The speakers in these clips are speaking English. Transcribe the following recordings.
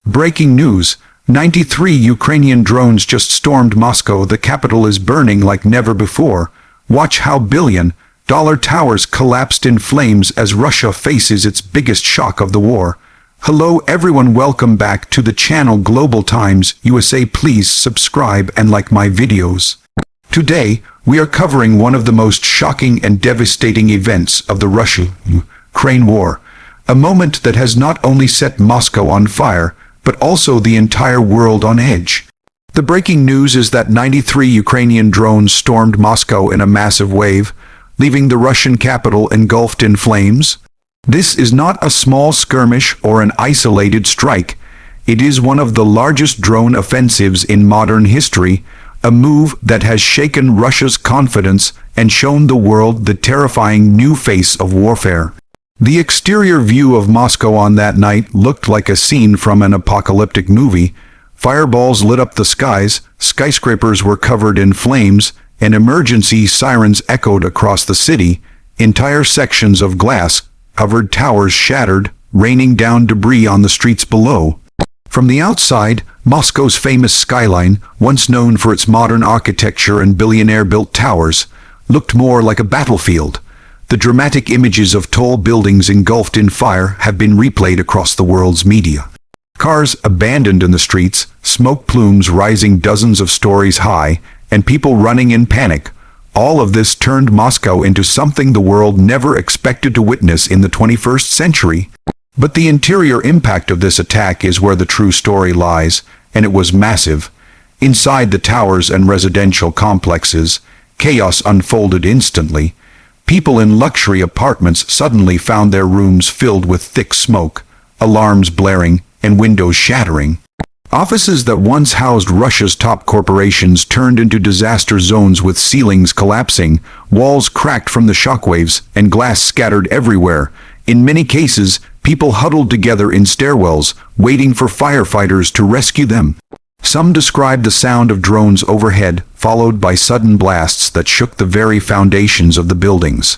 Breaking news: 93 Ukrainian drones just stormed Moscow. The capital is burning like never before. Watch how billion-dollar towers collapsed in flames as Russia faces its biggest shock of the war. Hello everyone, welcome back to the channel Global Times USA. Please subscribe and like my videos. Today, we are covering one of the most shocking and devastating events of the Russia-Ukraine war. A moment that has not only set Moscow on fire, but also the entire world on edge. The breaking news is that 93 Ukrainian drones stormed Moscow in a massive wave, leaving the Russian capital engulfed in flames. This is not a small skirmish or an isolated strike. It is one of the largest drone offensives in modern history, a move that has shaken Russia's confidence and shown the world the terrifying new face of warfare. The exterior view of Moscow on that night looked like a scene from an apocalyptic movie. Fireballs lit up the skies, skyscrapers were covered in flames, and emergency sirens echoed across the city. Entire sections of glass-covered towers shattered, raining down debris on the streets below. From the outside, Moscow's famous skyline, once known for its modern architecture and billionaire-built towers, looked more like a battlefield. The dramatic images of tall buildings engulfed in fire have been replayed across the world's media. Cars abandoned in the streets, smoke plumes rising dozens of stories high, and people running in panic. All of this turned Moscow into something the world never expected to witness in the 21st century. But the interior impact of this attack is where the true story lies, and it was massive. Inside the towers and residential complexes, chaos unfolded instantly. People in luxury apartments suddenly found their rooms filled with thick smoke, alarms blaring, and windows shattering. Offices that once housed Russia's top corporations turned into disaster zones with ceilings collapsing, walls cracked from the shockwaves, and glass scattered everywhere. In many cases, people huddled together in stairwells, waiting for firefighters to rescue them. Some described the sound of drones overhead, followed by sudden blasts that shook the very foundations of the buildings.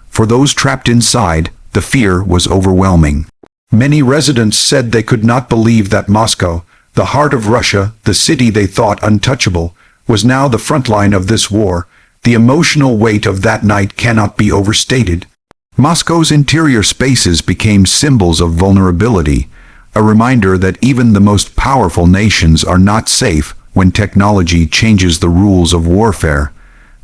For those trapped inside, the fear was overwhelming. Many residents said they could not believe that Moscow, the heart of Russia, the city they thought untouchable, was now the front line of this war. The emotional weight of that night cannot be overstated. Moscow's interior spaces became symbols of vulnerability, a reminder that even the most powerful nations are not safe when technology changes the rules of warfare.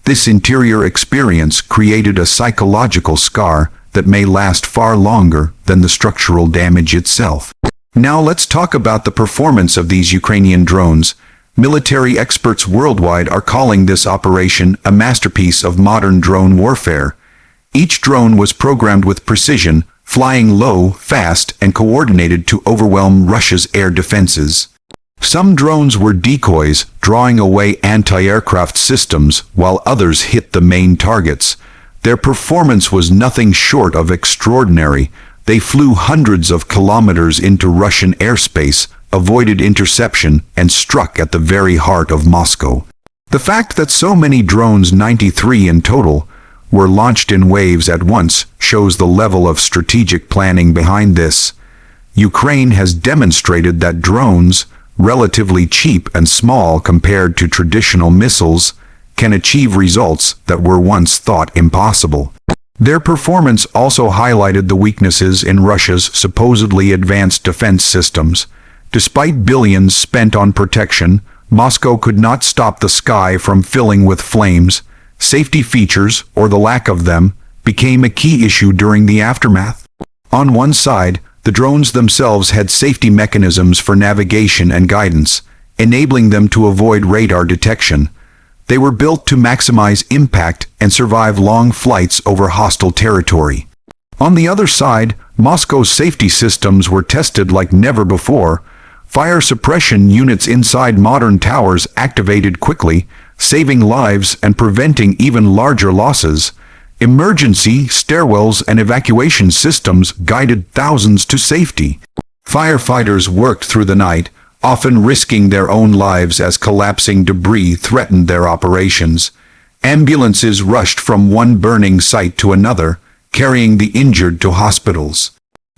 This interior experience created a psychological scar that may last far longer than the structural damage itself. Now let's talk about the performance of these Ukrainian drones. Military experts worldwide are calling this operation a masterpiece of modern drone warfare. Each drone was programmed with precision, flying low, fast, and coordinated to overwhelm Russia's air defenses. Some drones were decoys, drawing away anti-aircraft systems, while others hit the main targets. Their performance was nothing short of extraordinary. They flew hundreds of kilometers into Russian airspace, avoided interception, and struck at the very heart of Moscow. The fact that so many drones, 93 in total, were launched in waves at once shows the level of strategic planning behind this. Ukraine has demonstrated that drones, relatively cheap and small compared to traditional missiles, can achieve results that were once thought impossible. Their performance also highlighted the weaknesses in Russia's supposedly advanced defense systems. Despite billions spent on protection, Moscow could not stop the sky from filling with flames. Safety features, or the lack of them, became a key issue during the aftermath. On one side, the drones themselves had safety mechanisms for navigation and guidance, enabling them to avoid radar detection. They were built to maximize impact and survive long flights over hostile territory. On the other side, Moscow's safety systems were tested like never before. Fire suppression units inside modern towers activated quickly, saving lives and preventing even larger losses. Emergency stairwells and evacuation systems guided thousands to safety. Firefighters worked through the night, often risking their own lives as collapsing debris threatened their operations. Ambulances rushed from one burning site to another, carrying the injured to hospitals.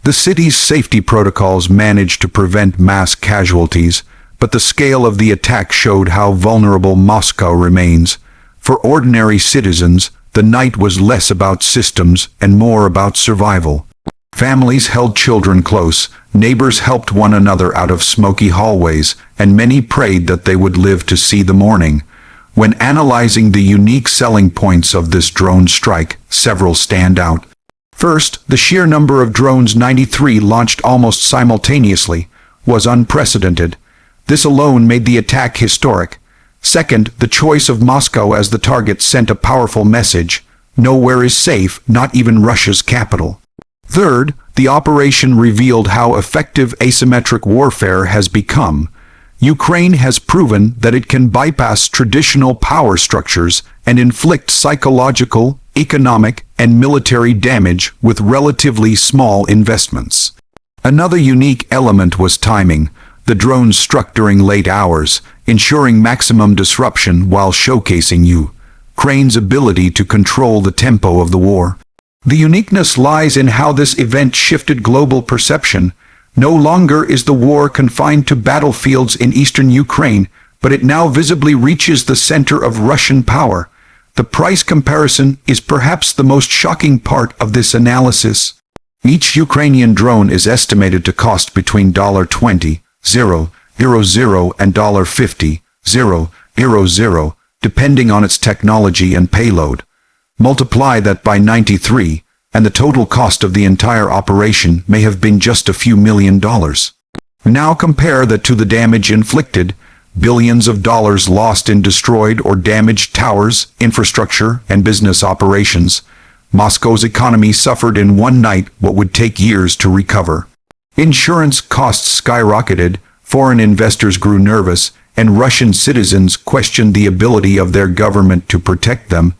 The city's safety protocols managed to prevent mass casualties, but the scale of the attack showed how vulnerable Moscow remains. For ordinary citizens, the night was less about systems and more about survival. Families held children close, neighbors helped one another out of smoky hallways, and many prayed that they would live to see the morning. When analyzing the unique selling points of this drone strike, several stand out. First, the sheer number of drones, 93 launched almost simultaneously, was unprecedented. This alone made the attack historic. Second, the choice of Moscow as the target sent a powerful message: nowhere is safe, not even Russia's capital. Third, the operation revealed how effective asymmetric warfare has become. Ukraine has proven that it can bypass traditional power structures and inflict psychological, economic, and military damage with relatively small investments. Another unique element was timing. The drones struck during late hours, ensuring maximum disruption while showcasing Ukraine's ability to control the tempo of the war. The uniqueness lies in how this event shifted global perception. No longer is the war confined to battlefields in eastern Ukraine, but it now visibly reaches the center of Russian power. The price comparison is perhaps the most shocking part of this analysis. Each Ukrainian drone is estimated to cost between $20,000 and $50,000, depending on its technology and payload. Multiply that by 93, and the total cost of the entire operation may have been just a few $1,000,000. Now compare that to the damage inflicted: billions of dollars lost in destroyed or damaged towers, infrastructure, and business operations. Moscow's economy suffered in one night what would take years to recover. Insurance costs skyrocketed, foreign investors grew nervous, and Russian citizens questioned the ability of their government to protect them.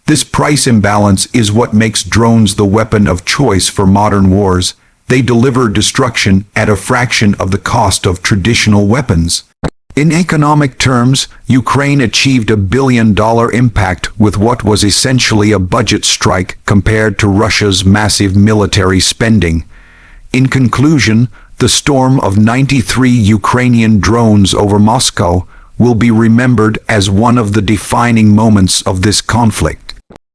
This price imbalance is what makes drones the weapon of choice for modern wars. They deliver destruction at a fraction of the cost of traditional weapons. In economic terms, Ukraine achieved $1 billion impact with what was essentially a budget strike compared to Russia's massive military spending. In conclusion, the storm of 93 Ukrainian drones over Moscow will be remembered as one of the defining moments of this conflict.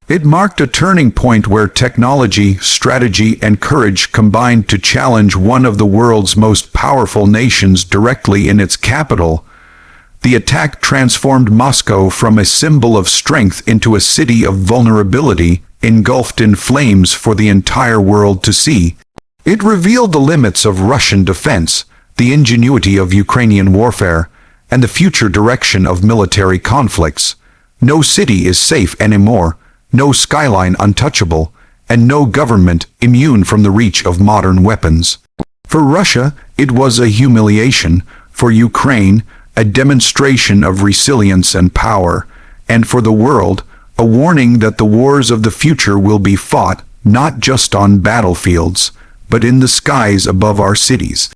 It marked a turning point where technology, strategy, and courage combined to challenge one of the world's most powerful nations directly in its capital. The attack transformed Moscow from a symbol of strength into a city of vulnerability, engulfed in flames for the entire world to see. It revealed the limits of Russian defense, the ingenuity of Ukrainian warfare, and the future direction of military conflicts. No city is safe anymore, no skyline untouchable, and no government immune from the reach of modern weapons. For Russia, it was a humiliation; for Ukraine, a demonstration of resilience and power; and for the world, a warning that the wars of the future will be fought not just on battlefields, but in the skies above our cities.